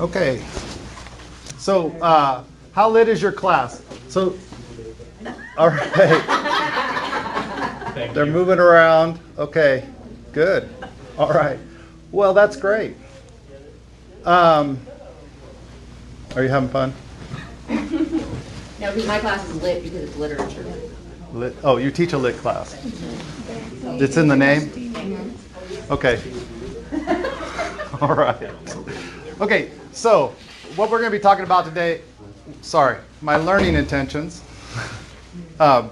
Okay. So, how lit is your class? So, all right. They're moving around. Okay, good. All right. Well, that's great. Are you having fun? No, because my class is lit because it's literature. Lit. Oh, you teach a lit class. It's in the name? Okay. All right. Okay, so what we're going to be talking about today, my learning intentions. I'm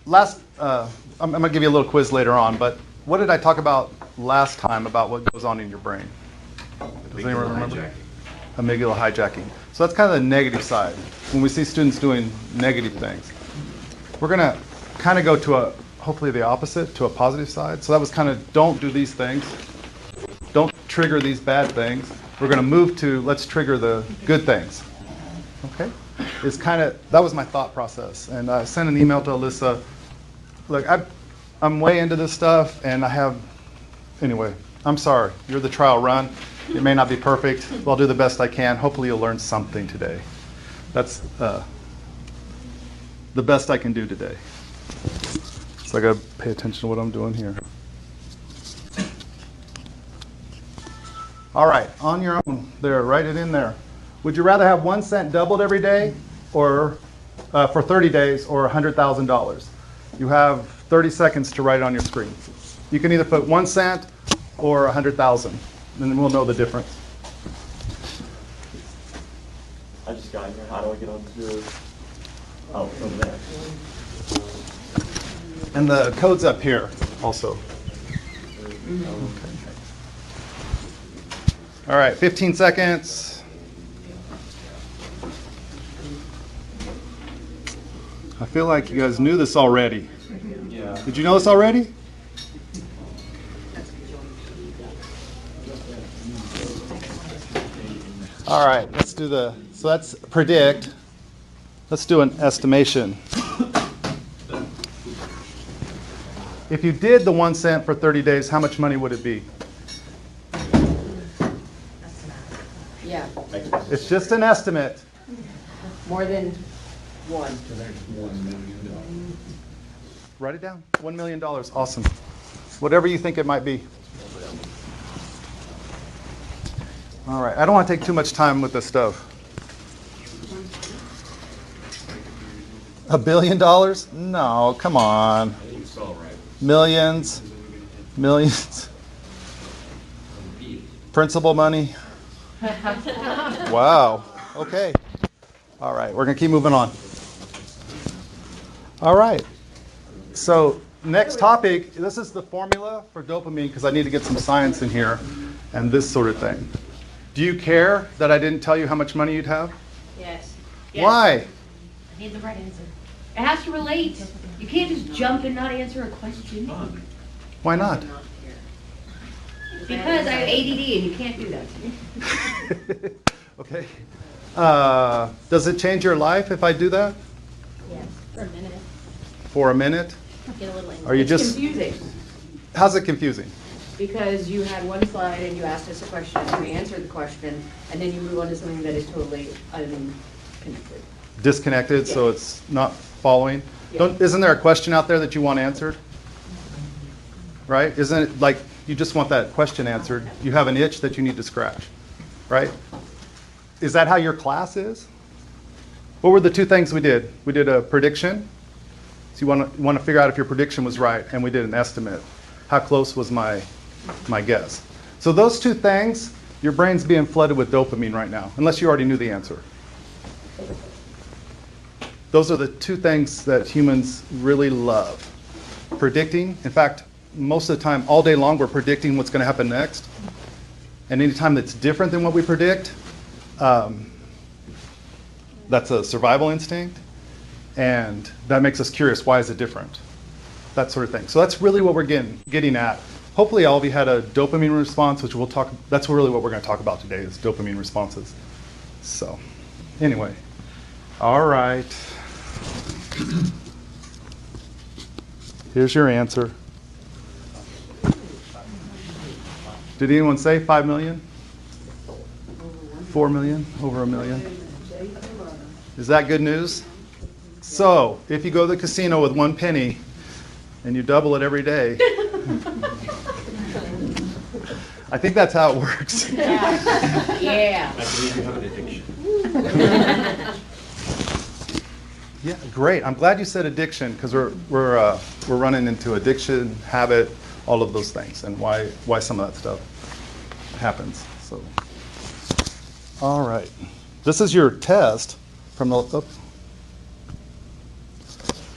going to give you a little quiz later on, but what did I talk about last time about what goes on in your brain? Does anyone remember? Amygdala hijacking. So that's kind of the negative side. When we see students doing negative things, we're going to kind of go to hopefully the opposite, to a positive side. So that was kind of, don't do these things. Don't trigger these bad things. We're going to move to, let's trigger the good things. Okay? It's kind of, that was my thought process. And I sent an email to Alyssa. Look, I'm way into this stuff, and anyway, I'm sorry. You're the trial run. It may not be perfect, but I'll do the best I can. Hopefully you'll learn something today. That's the best I can do today. So I got to pay attention to what I'm doing here. All right, on your own there, write it in there. Would you rather have 1 cent doubled every day or for 30 days or $100,000? You have 30 seconds to write it on your screen. You can either put 1 cent or 100,000, and then we'll know the difference. I just got here. How do I get on to? Oh, over there. And the code's up here also. Okay. All right, 15 seconds. I feel like you guys knew this already. Yeah. Did you know this already? All right, let's do so that's predict. Let's do an estimation. If you did the 1 cent for 30 days, how much money would it be? Yeah, It's just an estimate. more than one. Write it down. $1 million. Awesome. Whatever you think it might be. All right. I don't want to take too much time with this stuff. $1 billion? No, come on. Millions. Millions. Principal money. Wow. Okay. All right. We're going to keep moving on. All right. So next topic, this is the formula for dopamine because I need to get some science in here and this sort of thing. Do you care that I didn't tell you how much money you'd have? Yes. Why? I need the right answer. It has to relate. You can't just jump and not answer a question. Why not? Because I have ADD and you can't do that. Okay. Does it change your life if I do that? Yes, for a minute. For a minute? Get a little angry. Are you It's just, confusing how's it confusing? because you had one slide and you asked us a question, we answered the question, and then you move on to something that is totally unconnected. Disconnected, so Yeah. it's not following? Yeah. Isn't there a question out there that you want answered? Right? Isn't it like you just want that question answered? You have an itch that you need to scratch, right? Is that how your class is? What were the two things we did? We did a prediction. So you want to figure out if your prediction was right, and we did an estimate. How close was my guess? So those two things, your brain's being flooded with dopamine right now, unless you already knew the answer. Those are the two things that humans really love. Predicting, in fact, most of the time, all day long, we're predicting what's going to happen next. And anytime that's different than what we predict, that's a survival instinct. And that makes us curious, why is it different? That sort of thing. So that's really what we're getting at. Hopefully all of you had a dopamine response, which that's really what we're going to talk about today, is dopamine responses. So anyway, all right. Here's your answer. Did anyone say 5 million? 4 million? Over 1 million? Is that good news? So, if you go to the casino with 1 penny and you double it every day, I think that's how it works. Yeah. I believe you have an addiction. Yeah, great. I'm glad you said addiction because we're running into addiction, habit, all of those things, and why some of that stuff happens. So, all right. This is your test from the.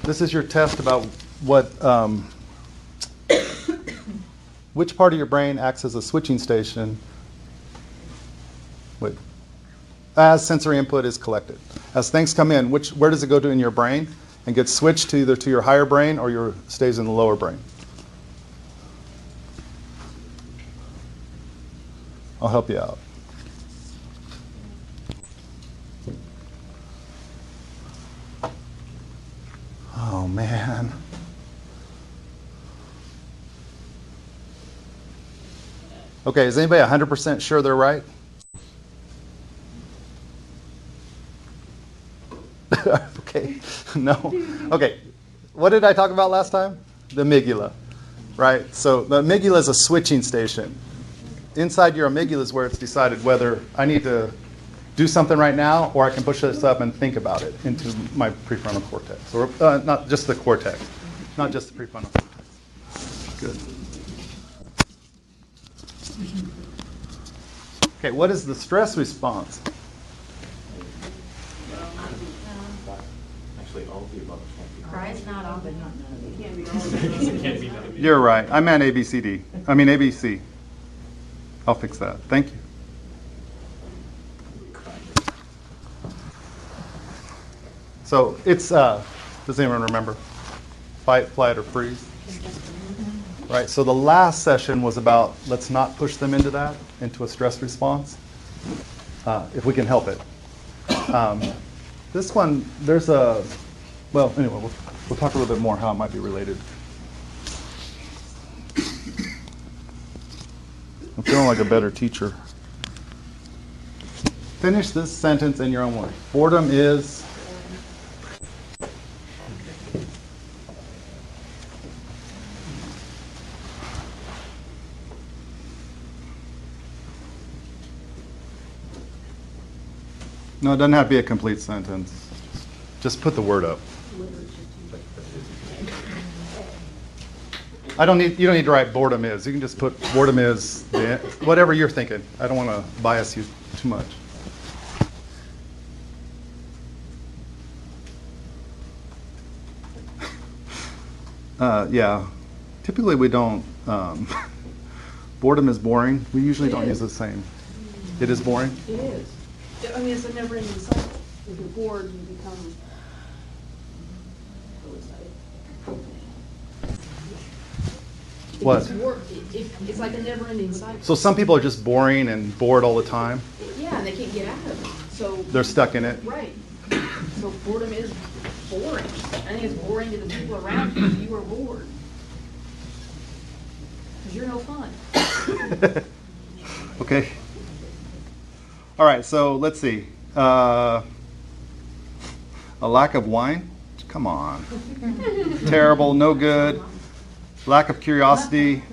This is your test about what which part of your brain acts as a switching station. Wait. As sensory input is collected. As things come in, where does it go to in your brain and gets switched to either to your higher brain or stays in the lower brain? I'll help you out. Oh, man. Okay, is anybody 100% sure they're right? Okay, no. Okay, what did I talk about last time? The amygdala, right? So the amygdala is a switching station. Inside your amygdala is where it's decided whether I need to do something right now or I can push this up and think about it into my prefrontal cortex. Or not just the cortex, not just the prefrontal cortex. Good. Okay, what is the stress response? Actually, all of the above. Cry's not on, but not none of it. It can't be none of you. You're right. I meant ABCD. I mean ABC. I'll fix that. Thank you. So it's, does anyone remember? Fight, flight, or freeze? Right, so the last session was about let's not push them into a stress response, if we can help it. This one, there's a, well, anyway, we'll talk a little bit more how it might be related. I'm feeling like a better teacher. Finish this sentence in your own way. Boredom is... No, it doesn't have to be a complete sentence. Just put the word up. You don't need to write boredom is. You can just put boredom is, whatever you're thinking. I don't want to bias you too much. Yeah, typically we don't, boredom is boring. We usually don't use the same. It is boring? It is. I mean, it's a never-ending cycle. If you're bored, you become, What? It's like a never-ending cycle. So some people are just boring and bored all the time. Yeah, and they can't get out of it. So They're stuck in it. right. So boredom is boring. I think it's boring to the people around you. You are bored because you're no fun. Okay. All right, so let's see. A lack of wine? Come on. Terrible, no good. Lack of curiosity.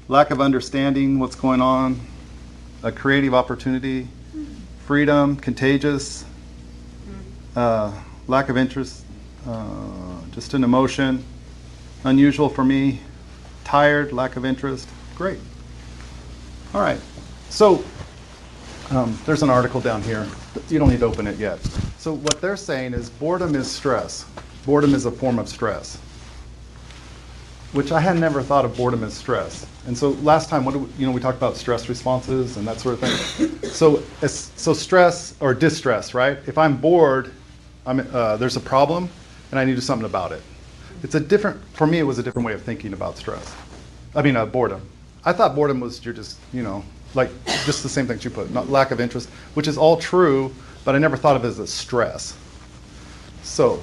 Lack of understanding what's going on. A creative opportunity. Freedom, contagious. Lack of interest. Just an emotion. Unusual for me. Tired, lack of interest. Great. All right. So there's an article down here. You don't need to open it yet. So what they're saying is boredom is stress. Boredom is a form of stress, which I had never thought of boredom as stress. And so last time, we talked about stress responses and that sort of thing. So stress or distress, right? If I'm bored, there's a problem and I need to do something about it. For me, it was a different way of thinking about stress. Boredom. I thought boredom was you're just, like just the same things you put, not lack of interest, which is all true, but I never thought of it as a stress. So,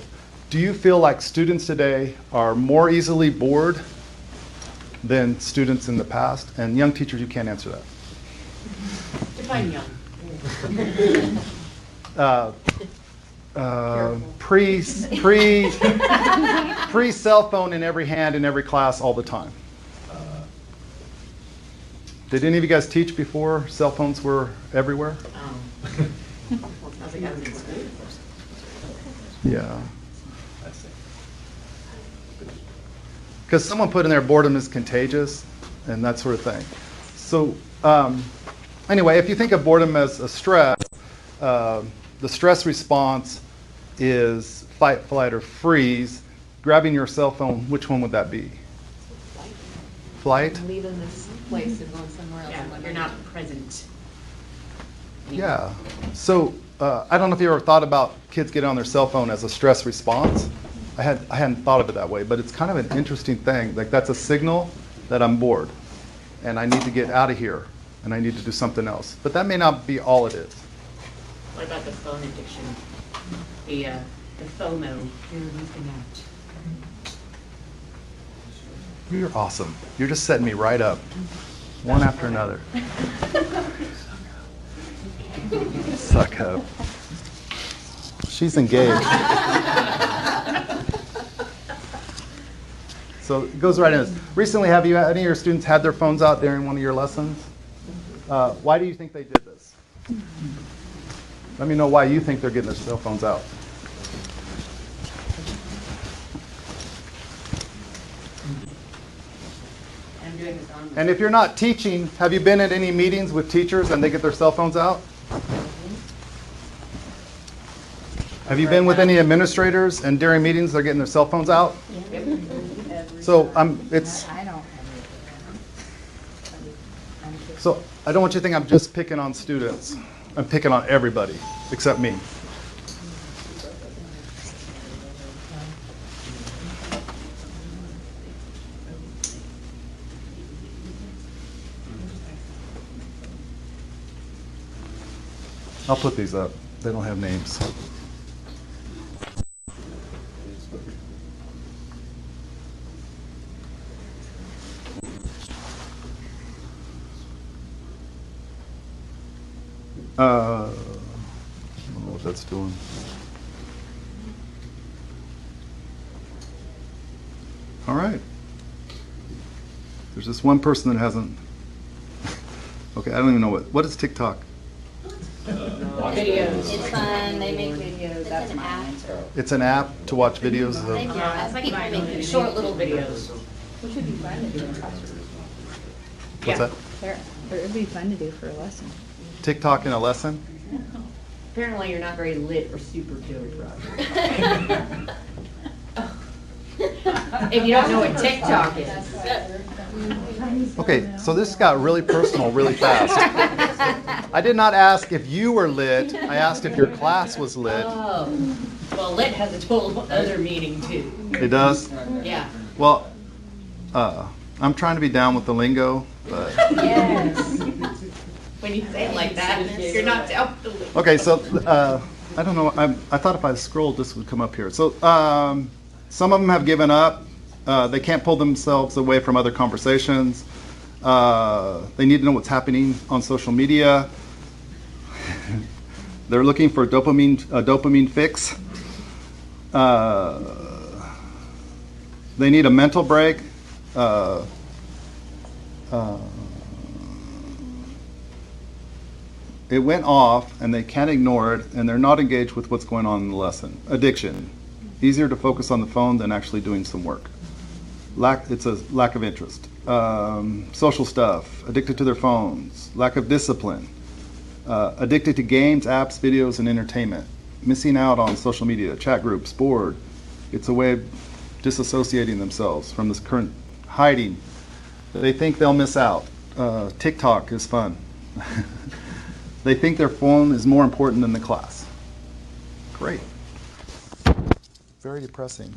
do you feel like students today are more easily bored than students in the past? And young teachers, you can't answer that. Define young. Pre cell phone in every hand in every class all the time. Did any of you guys teach before cell phones were everywhere? I was like, I was in school first. Yeah. Because someone put in there boredom is contagious and that sort of thing. So anyway, if you think of boredom as a stress, the stress response is fight, flight, or freeze. Grabbing your cell phone, which one would that be? Flight? I'm leaving this place and going somewhere else. Yeah, you're not present. Yeah. So I don't know if you ever thought about kids getting on their cell phone as a stress response. I hadn't thought of it that way, but it's kind of an interesting thing. Like that's a signal that I'm bored and I need to get out of here and I need to do something else. But that may not be all it is. What about the phone addiction? The FOMO, fear of missing out. You're awesome. You're just setting me right up, one after another. Suck up. She's engaged. So it goes right in this. Recently, have you any of your students had their phones out during one of your lessons? Why do you think they did this? Let me know why you think they're getting their cell phones out. I'm doing this on. And if you're not teaching, have you been at any meetings with teachers and they get their cell phones out? Have you been with any administrators and during meetings they're getting their cell phones out? So it's. So I don't want you to think I'm just picking on students. I'm picking on everybody except me. I'll put these up. They don't have names. I don't know what that's doing. All right. There's this one person that hasn't. Okay, I don't even know what is TikTok. Videos. It's fun. They make videos. That's my answer. It's an app to watch videos of. Yeah, it's like making Short little videos. Which would be fun to do in classrooms. What's that? It would be fun to do for a lesson. TikTok in a lesson? Apparently you're not very lit or super good, Roger. If you don't know what TikTok is. Okay, so this got really personal really fast. I did not ask if you were lit. I asked if your class was lit. Oh, well, lit has a total other meaning too. It does? Yeah. Well, I'm trying to be down with the lingo, but. Yes. When you say it like that, you're not down with the link. Okay, so I don't know. I thought if I scrolled, this would come up here. So some of them have given up. They can't pull themselves away from other conversations. They need to know what's happening on social media. They're looking for a dopamine fix. They need a mental break. It went off and they can't ignore it and they're not engaged with what's going on in the lesson. Addiction. Easier to focus on the phone than actually doing some work. It's a lack of interest. Social stuff. Addicted to their phones. Lack of discipline. Addicted to games, apps, videos, and entertainment. Missing out on social media, chat groups, bored. It's a way of disassociating themselves from this current hiding. They think they'll miss out. TikTok is fun. They think their phone is more important than the class. Great. Very depressing.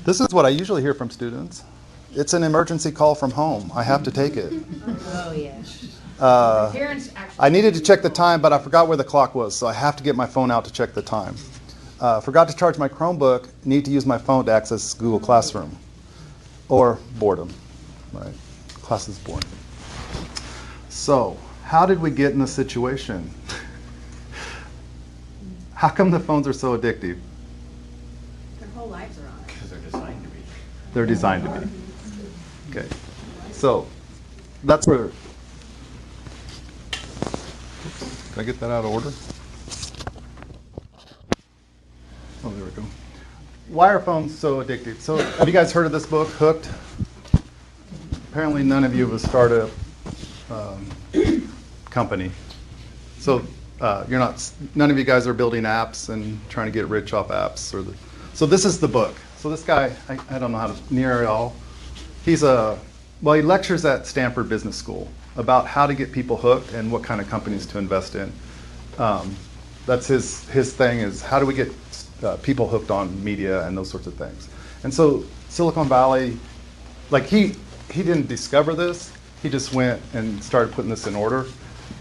This is what I usually hear from students. It's an emergency call from home. I have to take it. Oh, yeah. Parents actually. I needed to check the time, but I forgot where the clock was, so I have to get my phone out to check the time. Forgot to charge my Chromebook, need to use my phone to access Google Classroom. Or boredom. right? Class is boring. So, how did we get in this situation? How come the phones are so addictive? Their whole lives are on it. Because they're designed to be. They're designed to be. Okay. So, that's where. Can I get that out of order? Oh, there we go. Why are phones so addictive? So, have you guys heard of this book, Hooked? Apparently, none of you have started a company. So, you're not. None of you guys are building apps and trying to get rich off apps. So this is the book. So this guy, I don't know how to near it all. He lectures at Stanford Business School about how to get people hooked and what kind of companies to invest in. That's his thing is how do we get people hooked on media and those sorts of things. And so Silicon Valley, like he didn't discover this. He just went and started putting this in order.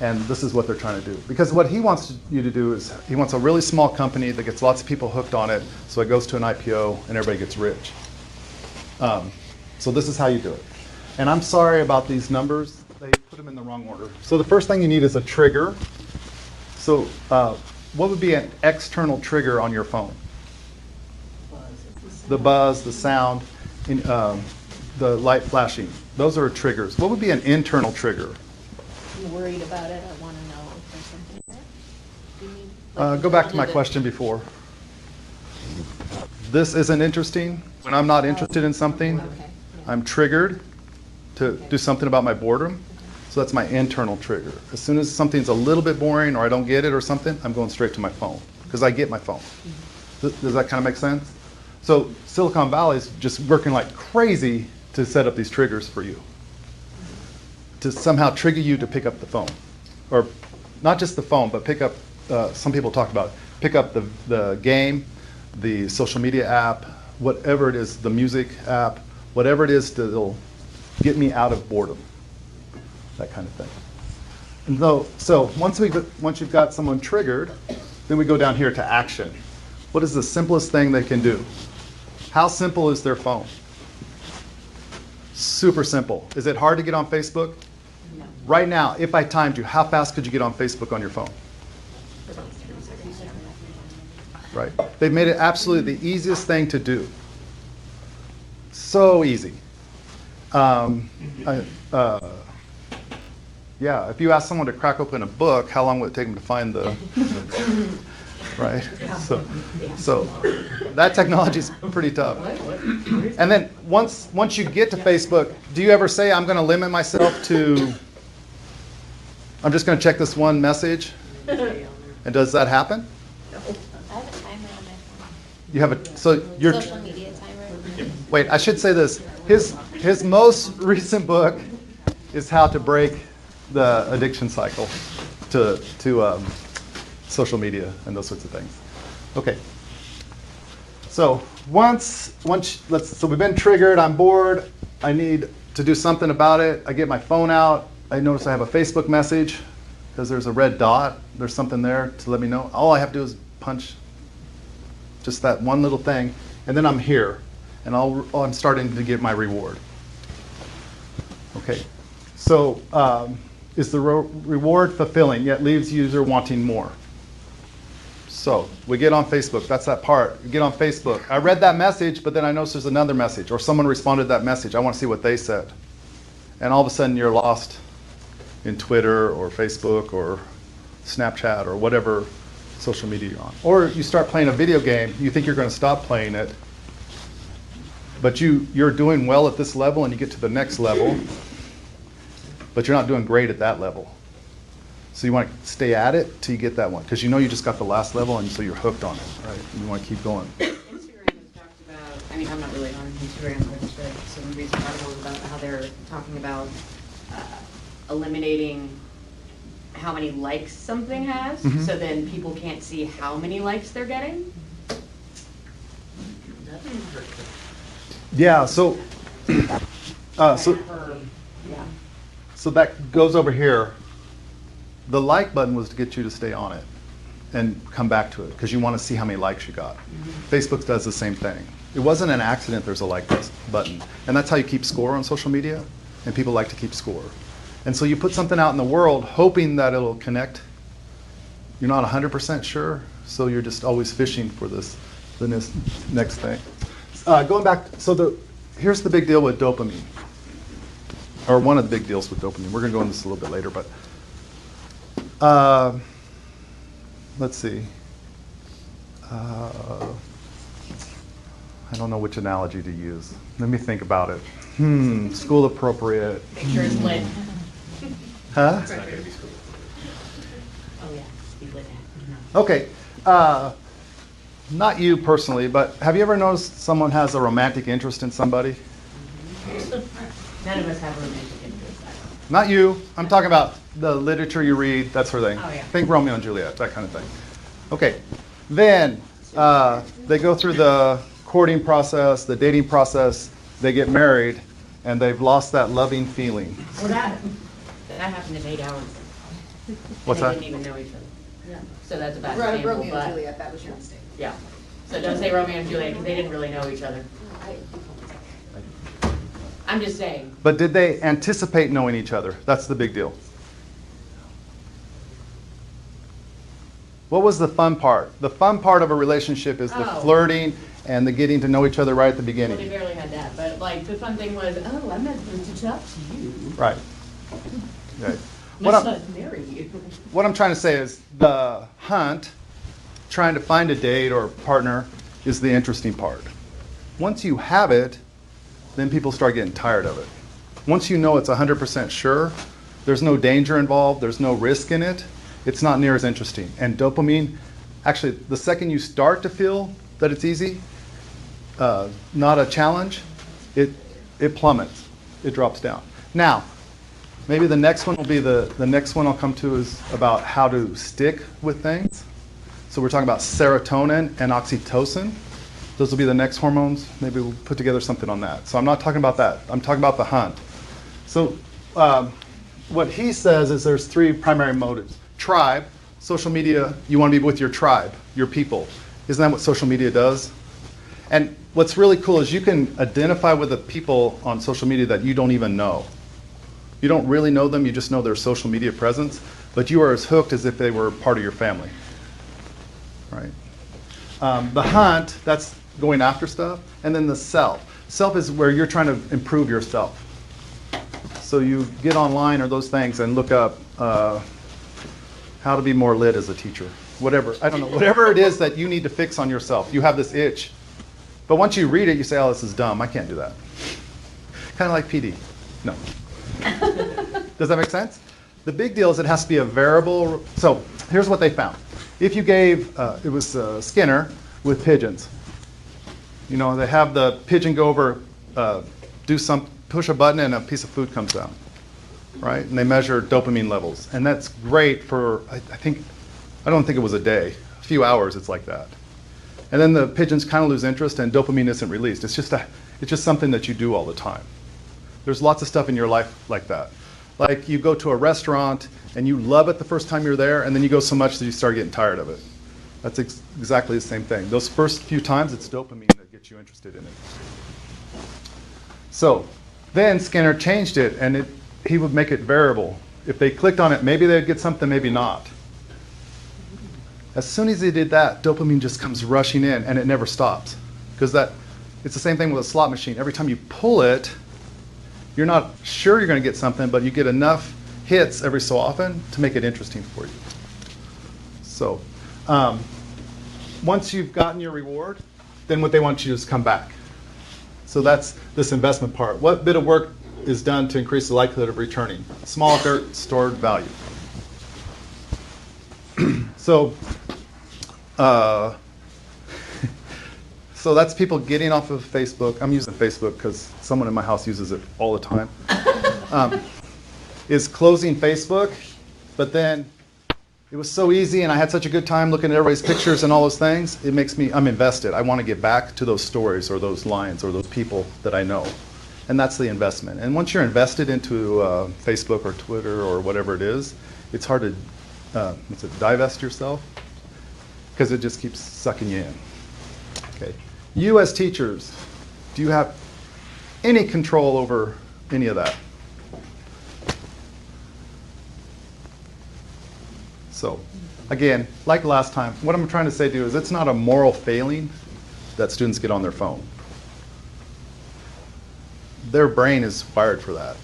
And this is what they're trying to do. Because what he wants you to do is he wants a really small company that gets lots of people hooked on it, so it goes to an IPO and everybody gets rich. So this is how you do it. And I'm sorry about these numbers. They put them in the wrong order. So the first thing you need is a trigger. So what would be an external trigger on your phone? The buzz, the sound, the light flashing. Those are triggers. What would be an internal trigger? I'm worried about it. I want to know if there's something there. Do you mean, Go back to my question before. This isn't interesting. When I'm not interested in something, I'm triggered to do something about my boredom. So that's my internal trigger. As soon as something's a little bit boring or I don't get it or something, I'm going straight to my phone because I get my phone. Does that kind of make sense? So Silicon Valley is just working like crazy to set up these triggers for you, to somehow trigger you to pick up the phone. Or not just the phone, but pick up, some people talk about, pick up the game, the social media app, whatever it is, the music app, whatever it is that'll get me out of boredom, that kind of thing. And so once you've got someone triggered, then we go down here to action. What is the simplest thing they can do? How simple is their phone? Super simple. Is it hard to get on Facebook? No. Right now, if I timed you, how fast could you get on Facebook on your phone? Right. They've made it absolutely the easiest thing to do. So easy. Yeah, if you ask someone to crack open a book, how long would it take them to find the... right? So that technology is pretty tough. And then once you get to Facebook, do you ever say, I'm going to limit myself to... I'm just going to check this one message? And does that happen? I have a timer on my phone. You have a... So you're... Social media timer. Wait, I should say this. His most recent book is How to Break the Addiction Cycle to social media and those sorts of things. Okay. So so we've been triggered. I'm bored. I need to do something about it. I get my phone out. I notice I have a Facebook message because there's a red dot. There's something there to let me know. All I have to do is punch just that one little thing, and then I'm here. And I'm starting to get my reward. Okay, so is the reward fulfilling, yet leaves user wanting more? So we get on Facebook, that's that part. We get on Facebook. I read that message, but then I noticed there's another message, or someone responded to that message. I want to see what they said. And all of a sudden you're lost in Twitter or Facebook or Snapchat or whatever social media you're on. Or you start playing a video game, you think you're going to stop playing it, but you're doing well at this level and you get to the next level, but you're not doing great at that level. So you want to stay at it till you get that one, because you know you just got the last level and so you're hooked on it, right? And you want to keep going. Instagram has talked about, I mean, I'm not really on Instagram, but there's some recent articles about how they're talking about eliminating how many likes something has, so then people can't see how many likes they're getting. Yeah, so that goes over here. The like button was to get you to stay on it and come back to it because you want to see how many likes you got. Facebook does the same thing. It wasn't an accident there's a like button. And that's how you keep score on social media. and people like to keep score. And so you put something out in the world hoping that it'll connect. You're not 100% sure, so you're just always fishing for the next thing. Going back, so here's the big deal with dopamine, or one of the big deals with dopamine. We're going to go into this a little bit later, but let's see. I don't know which analogy to use. Let me think about it. School appropriate. Make sure it's lit. Huh? It's not going to be school. Oh, yeah, be lit. Okay. Not you personally, but have you ever noticed someone has a romantic interest in somebody? None of us have romantic interests. Not you. I'm talking about the literature you read, that sort of thing. Oh, yeah. Think Romeo and Juliet, that kind of thing. Okay. Then they go through the courting process, the dating process, they get married, and they've lost that loving feeling. Well, that happened in 8 hours. What's And that? they didn't even know each other. Yeah. So that's a bad Romeo example, and but, Juliet, that was your mistake. yeah. So don't say Romeo and Juliet, because they didn't really know each other. I'm just saying. But did they anticipate knowing each other? That's the big deal. What was the fun part? The fun part of a relationship is the Oh. flirting and the getting to know each other right at the Well, they beginning. barely had that, but like, the fun thing was, oh, I'm not supposed to talk to you. Right. Okay. What Let's I'm, not marry you. what I'm trying to say is the hunt, trying to find a date or partner, is the interesting part. Once you have it, then people start getting tired of it. Once you know it's 100% sure, there's no danger involved, there's no risk in it, it's not near as interesting. And dopamine, actually, the second you start to feel that it's easy, not a challenge, it plummets, it drops down. Now, maybe the next one will be the next one I'll come to is about how to stick with things. So we're talking about serotonin and oxytocin. Those will be the next hormones. Maybe we'll put together something on that. So I'm not talking about that. I'm talking about the hunt. So what he says is there's 3 primary motives. Tribe, social media, you want to be with your tribe, your people. Isn't that what social media does? And what's really cool is you can identify with the people on social media that you don't even know. You don't really know them, you just know their social media presence, but you are as hooked as if they were part of your family. Right? The hunt, that's going after stuff, and then the self. Self is where you're trying to improve yourself. So you get online or those things and look up how to be more lit as a teacher. Whatever, I don't know, whatever it is that you need to fix on yourself. You have this itch. But once you read it, you say, oh, this is dumb, I can't do that. Kind of like PD. No. Does that make sense? The big deal is it has to be a variable. So here's what they found. If you gave, it was Skinner with pigeons. You know, they have the pigeon go over, push a button and a piece of food comes down, right? And they measure dopamine levels. And that's great for, I don't think it was a day, a few hours it's like that. And then the pigeons kind of lose interest and dopamine isn't released. It's just something that you do all the time. There's lots of stuff in your life like that. Like you go to a restaurant and you love it the first time you're there, and then you go so much that you start getting tired of it. That's exactly the same thing. Those first few times, it's dopamine that gets you interested in it. So then Skinner changed it, and he would make it variable. If they clicked on it, maybe they'd get something, maybe not. As soon as they did that, dopamine just comes rushing in, and it never stops. Because it's the same thing with a slot machine. Every time you pull it, you're not sure you're going to get something, but you get enough hits every so often to make it interesting for you. So once you've gotten your reward, then what they want you to do is come back. So that's this investment part. What bit of work is done to increase the likelihood of returning? Small effort, stored value. So that's people getting off of Facebook. I'm using Facebook because someone in my house uses it all the time. Is closing Facebook, but then it was so easy and I had such a good time looking at everybody's pictures and all those things. It makes me, I'm invested. I want to get back to those stories or those lines or those people that I know. And that's the investment. And once you're invested into Facebook or Twitter or whatever it is, it's hard to divest yourself because it just keeps sucking you in. Okay. You as teachers, do you have any control over any of that? So, again, like last time, what I'm trying to say to you is it's not a moral failing that students get on their phone. Their brain is wired for that.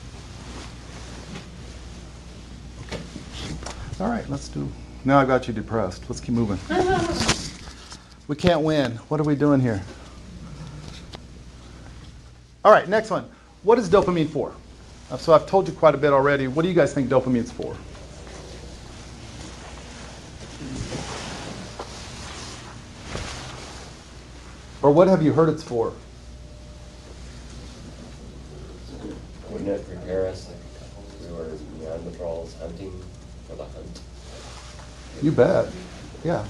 Okay. All right, let's do. Now I've got you depressed. Let's keep moving. We can't win. What are we doing here? All right, next one. What is dopamine for? So I've told you quite a bit already. What do you guys think dopamine's for? Or what have you heard it's for? Wouldn't it prepare us like we were Neanderthals hunting for the hunt? You bet. Yeah.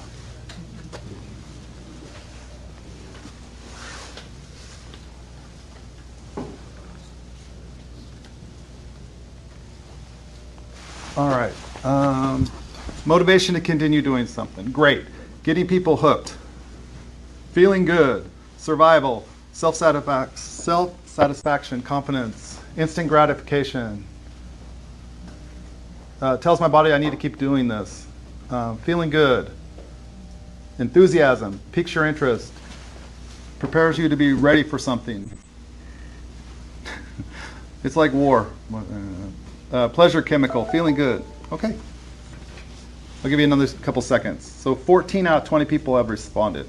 All right. Motivation to continue doing something. Great. Getting people hooked. Feeling good. Survival. Self-satisfaction. Confidence. Instant gratification. Tells my body I need to keep doing this. Feeling good. Enthusiasm. Piques your interest. Prepares you to be ready for something. It's like war. Pleasure chemical, feeling good. Okay. I'll give you another couple seconds. So 14 out of 20 people have responded.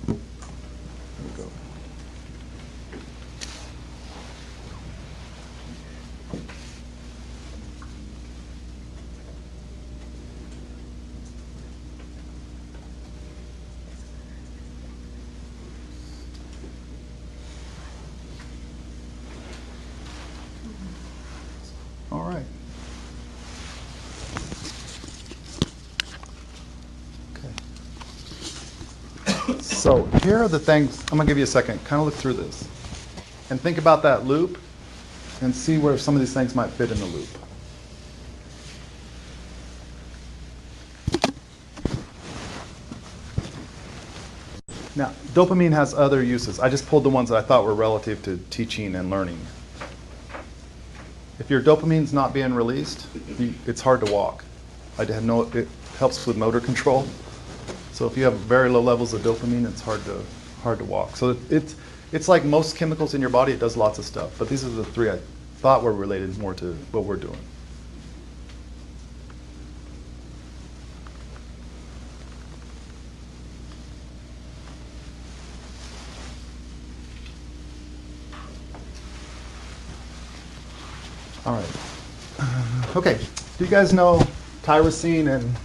There we go. All right. Okay. So here are the things, I'm going to give you a second, kind of look through this. And think about that loop and see where some of these things might fit in the loop. Now, dopamine has other uses. I just pulled the ones that I thought were relative to teaching and learning. If your dopamine's not being released, it's hard to walk. It helps with motor control. So if you have very low levels of dopamine, it's hard to walk. So it's like most chemicals in your body, it does lots of stuff. But these are the three I thought were related more to what we're doing. All right. Okay. Do you guys know tyrosine and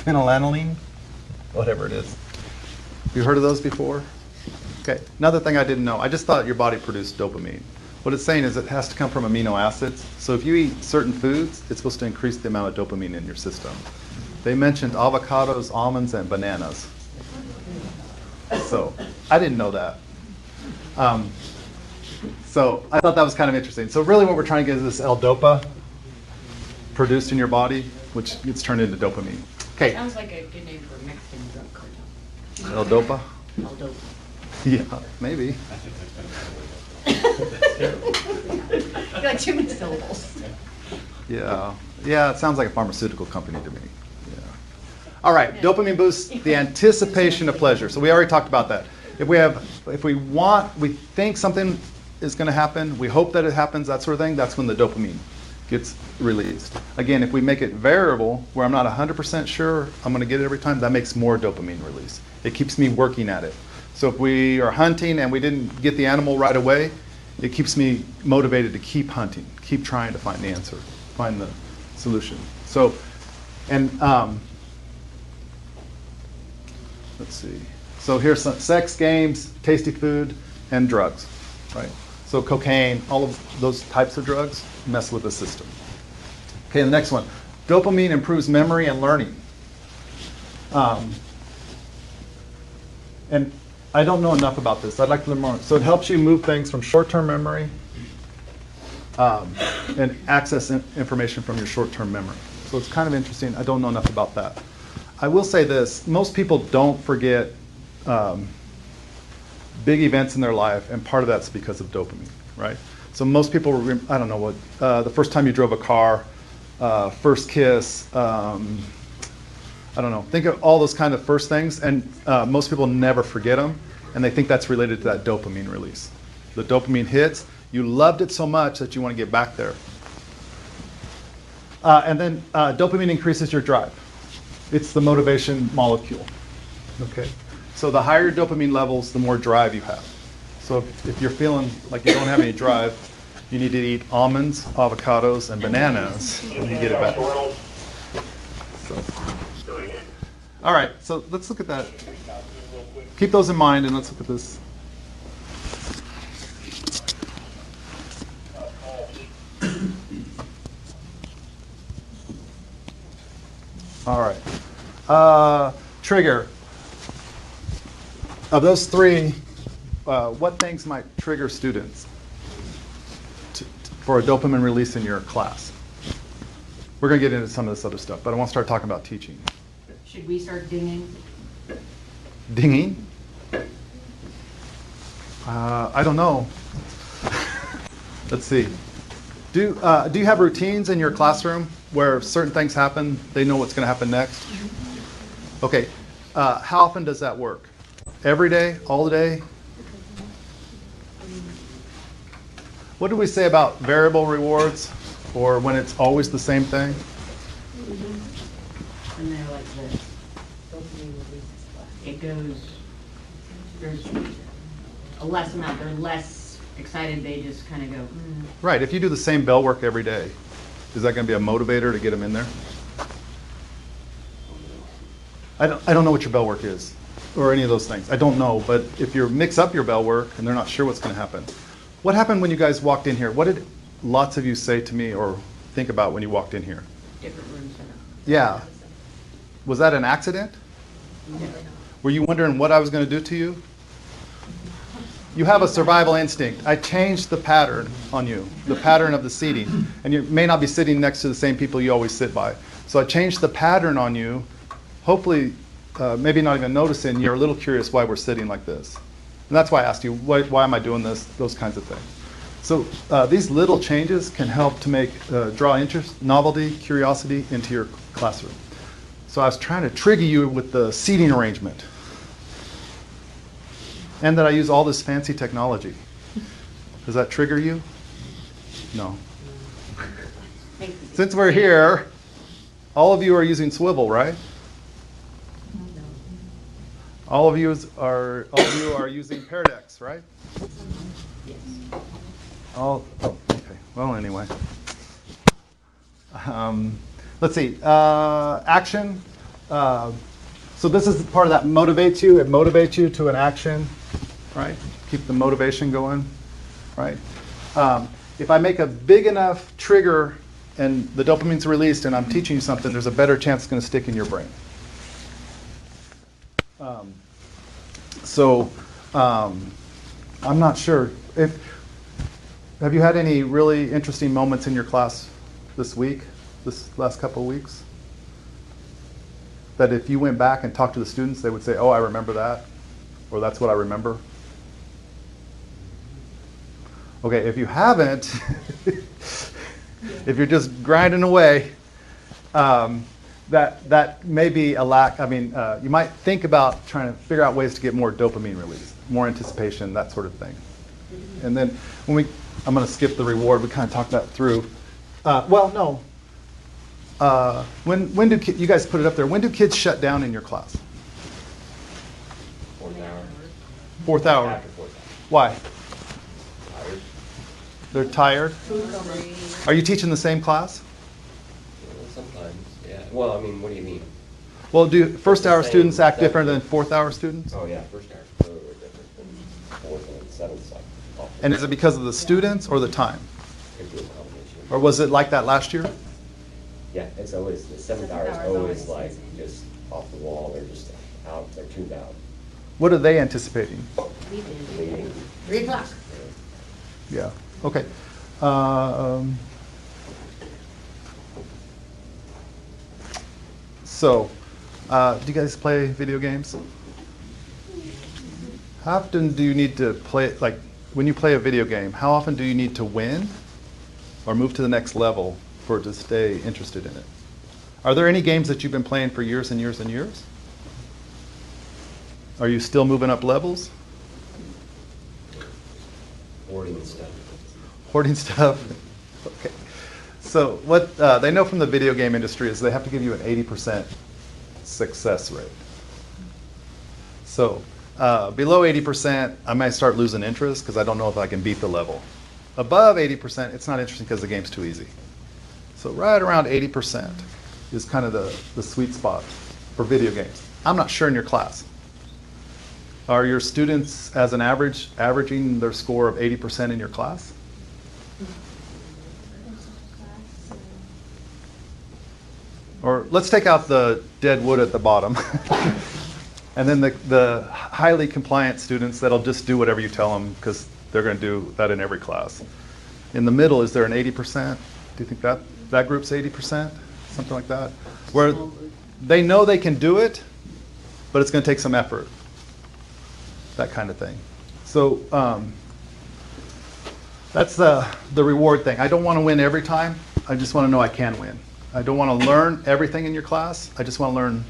phenylalanine? Whatever it is. Have you heard of those before? Okay. Another thing I didn't know. I just thought your body produced dopamine. What it's saying is it has to come from amino acids. So if you eat certain foods, it's supposed to increase the amount of dopamine in your system. They mentioned avocados, almonds, and bananas. So I didn't know that. So I thought that was kind of interesting. So really what we're trying to get is this L-Dopa produced in your body, which gets turned into dopamine. Okay. Sounds like a good name for a Mexican drug cartel. L-Dopa? L-Dopa. Yeah, maybe. You're like too many syllables. Yeah. Yeah, it sounds like a pharmaceutical company to me. Yeah. All right, dopamine boosts the anticipation of pleasure. So we already talked about that. If we think something is going to happen, we hope that it happens, that sort of thing, that's when the dopamine gets released. Again, if we make it variable, where I'm not 100% sure I'm going to get it every time, that makes more dopamine release. It keeps me working at it. So if we are hunting and we didn't get the animal right away, it keeps me motivated to keep hunting, keep trying to find the answer, find the solution. So, and let's see. So here's some sex, games, tasty food, and drugs, right? So cocaine, all of those types of drugs mess with the system. Okay, the next one. Dopamine improves memory and learning. And I don't know enough about this. I'd like to learn more. So it helps you move things from short-term memory and access information from your short-term memory. So it's kind of interesting. I don't know enough about that. I will say this. Most people don't forget big events in their life, and part of that's because of dopamine, right? So most people, I don't know what, the first time you drove a car, first kiss, I don't know. Think of all those kind of first things, and most people never forget them, and they think that's related to that dopamine release. The dopamine hits, you loved it so much that you want to get back there. And then dopamine increases your drive. It's the motivation molecule. Okay. So the higher dopamine levels, the more drive you have. So if you're feeling like you don't have any drive, you need to eat almonds, avocados, and bananas, and you get it back. So. All right, so let's look at that. Keep those in mind, and let's look at this. All right. Trigger. Of those three, what things might trigger students for a dopamine release in your class? We're going to get into some of this other stuff, but I want to start talking about teaching. Should we start dinging? Dinging? I don't know. Let's see. Do you have routines in your classroom where certain things happen, they know what's going to happen next? Okay. How often does that work? Every day? All the day? What do we say about variable rewards, or when it's always the same thing? And they're like this. It goes, there's a less amount, they're less excited, they just kind of go, Right. If you do the same bell work every day, is that going to be a motivator to get them in there? I don't know what your bell work is, or any of those things. I don't know, but if you mix up your bell work and they're not sure what's going to happen. What happened when you guys walked in here? What did lots of you say to me or think about when you walked in here? different room setup. Yeah. Was that an accident? Were you wondering what I was going to do to you? You have a survival instinct. I changed the pattern on you, the pattern of the seating. And you may not be sitting next to the same people you always sit by. So I changed the pattern on you. Hopefully, maybe not even noticing, you're a little curious why we're sitting like this. And that's why I asked you, why am I doing this? Those kinds of things. So these little changes can help to draw interest, novelty, curiosity into your classroom. So I was trying to trigger you with the seating arrangement. And that I use all this fancy technology. Does that trigger you? No. Since we're here, all of you are using swivel, right? All of you are using Paradex, right? Yes. Okay. Well, anyway. Let's see. Action. So this is the part that motivates you. It motivates you to an action, right? Keep the motivation going, right? If I make a big enough trigger and the dopamine's released and I'm teaching you something, there's a better chance it's going to stick in your brain. I'm not sure. Have you had any really interesting moments in your class this week, this last couple of weeks? That if you went back and talked to the students, they would say, oh, I remember that, or that's what I remember? Okay, if you haven't, if you're just grinding away, that may be a lack. I mean, you might think about trying to figure out ways to get more dopamine release, more anticipation, that sort of thing. And then I'm going to skip the reward. We kind of talked that through. No. When do you guys put it up there? When do kids shut down in your class? Fourth hour. Fourth hour. After fourth Why? hour. Tired. They're tired. Are you teaching the same class? Sometimes, yeah. Well, I mean, what do you mean? Well, do first hour Same, students act same. different than fourth hour students? Oh, yeah, first hour is totally different than fourth and seventh. Like, off the And is it because of the students or the time? could be a combination. Or was it like that last year? Yeah, it's always, the seventh hour is always like just off the wall. They're just out, they're tuned out. What are they anticipating? Leading. 3 o'clock. Yeah, okay. Do you guys play video games? How often do you need to play, like when you play a video game, how often do you need to win or move to the next level for it to stay interested in it. Are there any games that you've been playing for years and years and years? Are you still moving up levels? Hoarding stuff. Hoarding stuff? Okay. So what they know from the video game industry is they have to give you an 80% success rate. So below 80%, I might start losing interest because I don't know if I can beat the level. Above 80%, it's not interesting because the game's too easy. So right around 80% is kind of the sweet spot for video games. I'm not sure in your class. Are your students, as an average, averaging their score of 80% in your class? Or let's take out the dead wood at the bottom. And then the highly compliant students that'll just do whatever you tell them because they're going to do that in every class. In the middle, is there an 80%? Do you think that group's 80%? Something like that? Where they know they can do it, but it's going to take some effort. That kind of thing. So that's the reward thing. I don't want to win every time. I just want to know I can win. I don't want to learn everything in your class. I just want to learn,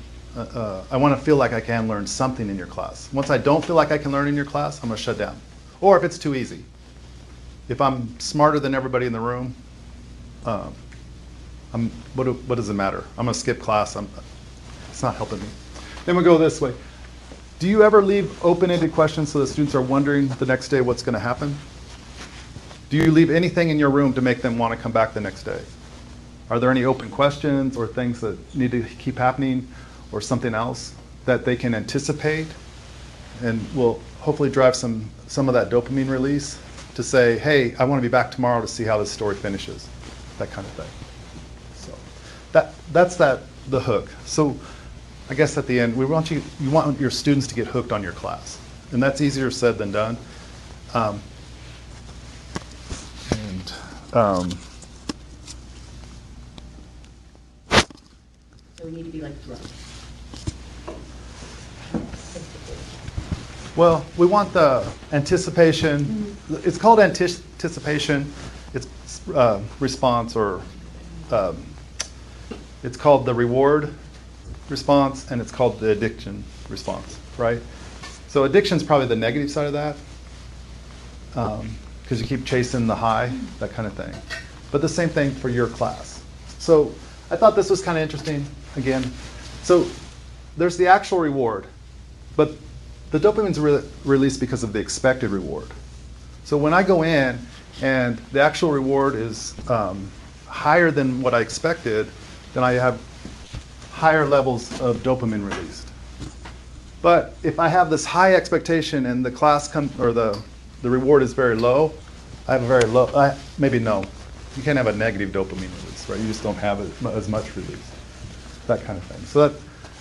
I want to feel like I can learn something in your class. Once I don't feel like I can learn in your class, I'm going to shut down. Or if it's too easy. If I'm smarter than everybody in the room, what does it matter? I'm going to skip class. It's not helping me. Then we go this way. Do you ever leave open-ended questions so the students are wondering the next day what's going to happen? Do you leave anything in your room to make them want to come back the next day? Are there any open questions or things that need to keep happening or something else that they can anticipate and will hopefully drive some of that dopamine release to say, hey, I want to be back tomorrow to see how this story finishes, that kind of thing. So that's the hook. So I guess at the end, you want your students to get hooked on your class. And that's easier said than done. So we need to be like drugs. Well, we want the anticipation. It's called anticipation. It's response, or it's called the reward response, and it's called the addiction response, right? So addiction's probably the negative side of that, because you keep chasing the high, that kind of thing. But the same thing for your class. So I thought this was kind of interesting, again. So there's the actual reward, but the dopamine's released because of the expected reward. So when I go in and the actual reward is higher than what I expected, then I have higher levels of dopamine released. But if I have this high expectation and the class or the reward is very low, I have a very low, maybe no. You can't have a negative dopamine release, right? You just don't have as much release, that kind of thing. So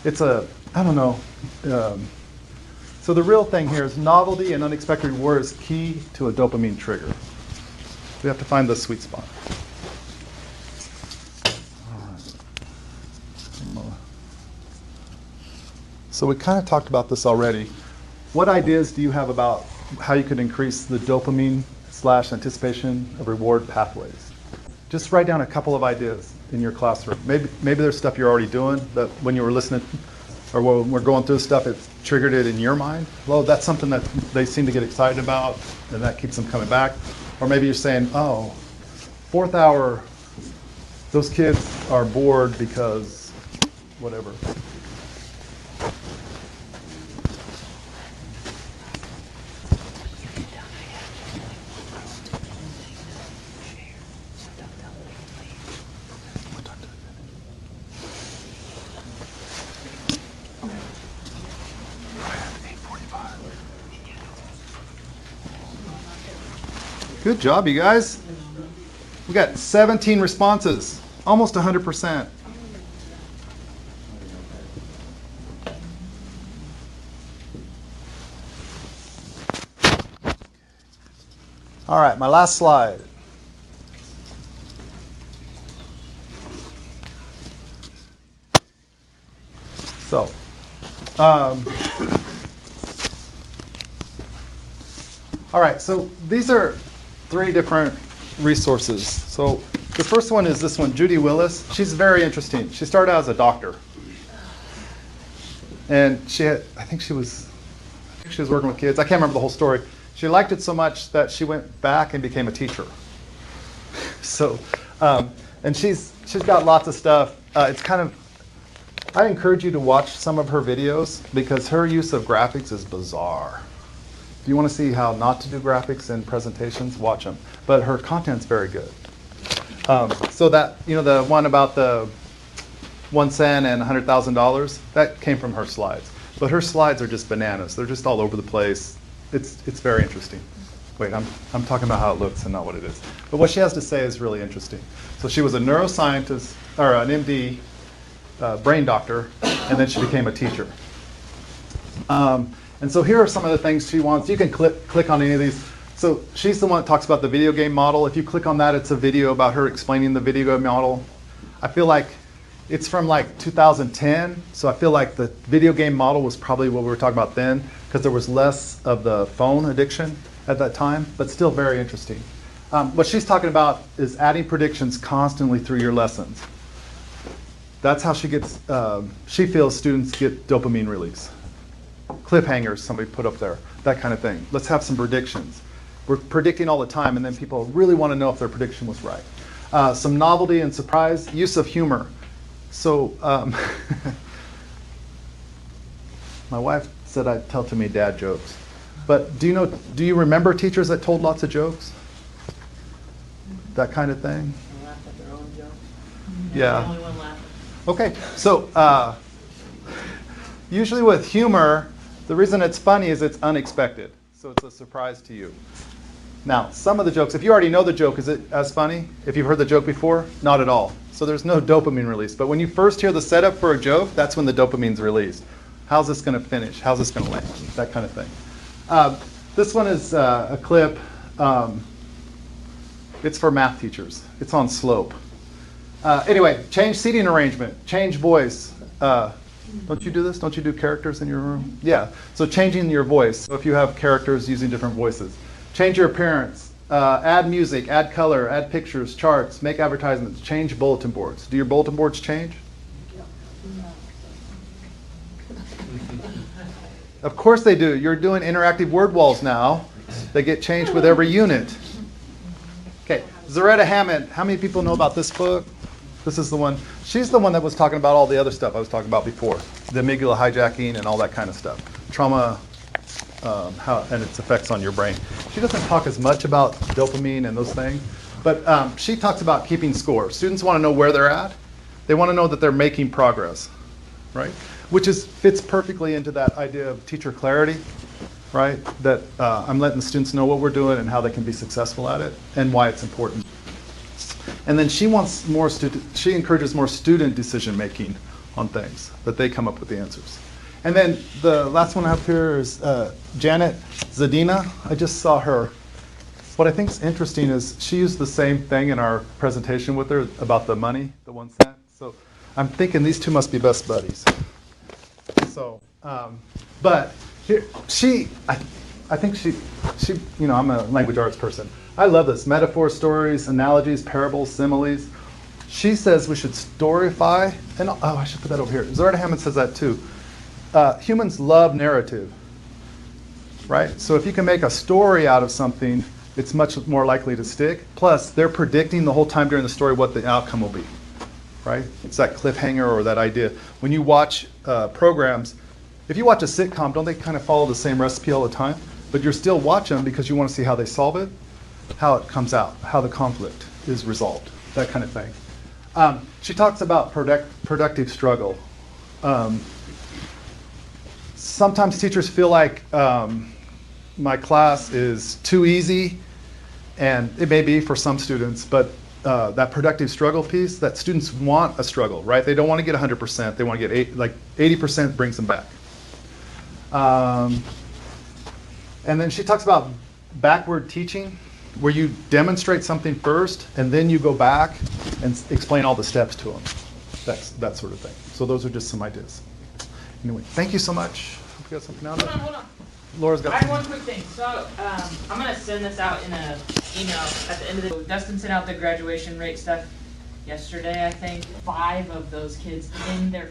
it's I don't know. So the real thing here is novelty and unexpected reward is key to a dopamine trigger. We have to find the sweet spot. So we kind of talked about this already. What ideas do you have about how you could increase the dopamine / anticipation of reward pathways? Just write down a couple of ideas in your classroom. Maybe there's stuff you're already doing that when you were listening or when we're going through stuff, it's triggered it in your mind. Well, that's something that they seem to get excited about and that keeps them coming back. Or maybe you're saying, oh, 4th hour, those kids are bored because whatever. Good job, you guys. We got 17 responses, almost 100%. All right, my last slide. So, all right, so these are 3 different resources. So The first one is this one, Judy Willis. She's very interesting. She started out as a doctor. And I think she was working with kids. I can't remember the whole story. She liked it so much that she went back and became a teacher. So, and she's got lots of stuff. It's kind of, I encourage you to watch some of her videos because her use of graphics is bizarre. If you want to see how not to do graphics in presentations, watch them. But her content's very good. So that, the one about the 1 cent and $100,000, that came from her slides. But her slides are just bananas. They're just all over the place. It's very interesting. Wait, I'm talking about how it looks and not what it is. But what she has to say is really interesting. So she was a neuroscientist, or an MD, brain doctor, and then she became a teacher. And so here are some of the things she wants. You can click on any of these. So she's the one that talks about the video game model. If you click on that, it's a video about her explaining the video game model. I feel like it's from like 2010, so I feel like the video game model was probably what we were talking about then, because there was less of the phone addiction at that time, but still very interesting. What she's talking about is adding predictions constantly through your lessons. That's how she feels students get dopamine release. Cliffhangers somebody put up there, that kind of thing. Let's have some predictions. We're predicting all the time, and then people really want to know if their prediction was right. Some novelty and surprise, use of humor. So my wife said I'd tell too many dad jokes. But do you remember teachers that told lots of jokes? That kind of thing? They laugh at their own jokes. Yeah. The only one laughing. Okay, so usually with humor, the reason it's funny is it's unexpected. So it's a surprise to you. Now, some of the jokes, if you already know the joke, is it as funny? If you've heard the joke before? Not at all. So there's no dopamine release. But when you first hear the setup for a joke, that's when the dopamine's released. How's this going to finish? How's this going to land? That kind of thing. This one is a clip. It's for math teachers. It's on slope. Anyway, change seating arrangement. Change voice. Don't you do this? Don't you do characters in your room? Yeah. So changing your voice. So if you have characters using different voices. Change your appearance. Add music, add color, add pictures, charts, make advertisements, change bulletin boards. Do your bulletin boards change? Of course they do. You're doing interactive word walls now. They get changed with every unit. Okay, Zaretta Hammond. How many people know about this book? This is the one. She's the one that was talking about all the other stuff I was talking about before. The amygdala hijacking and all that kind of stuff. Trauma and its effects on your brain. She doesn't talk as much about dopamine and those things, but she talks about keeping score. Students want to know where they're at. They want to know that they're making progress, right? Which fits perfectly into that idea of teacher clarity, right? That I'm letting the students know what we're doing and how they can be successful at it and why it's important. And then she encourages more student decision making on things, that they come up with the answers. And then the last one up here is Janet Zadina. I just saw her. What I think is interesting is she used the same thing in our presentation with her about the money, the 1 cent. So I'm thinking these two must be best buddies. So, but here, I think she, I'm a language arts person. I love this. Metaphors, stories, analogies, parables, similes. She says we should storyfy, and I should put that over here. Zaretta Hammond says that too. Humans love narrative, right? So if you can make a story out of something, it's much more likely to stick. Plus, they're predicting the whole time during the story what the outcome will be, right? It's that cliffhanger or that idea. When you watch programs, if you watch a sitcom, don't they kind of follow the same recipe all the time? But you're still watching them because you want to see how they solve it, how it comes out, how the conflict is resolved, that kind of thing. She talks about productive struggle. Sometimes teachers feel like my class is too easy, and it may be for some students, but that productive struggle piece, that students want a struggle, right? They don't want to get 100%, they want to get 80% brings them back. And then she talks about backward teaching, where you demonstrate something first, and then you go back and explain all the steps to them. That sort of thing. So those are just some ideas. Anyway, thank you so much. Hope you got something out of it. Hold on. Laura's I got. have one quick thing. So, I'm gonna send this out in a email at the end of the. Dustin sent out the graduation rate stuff yesterday, I think. 5 of those kids in their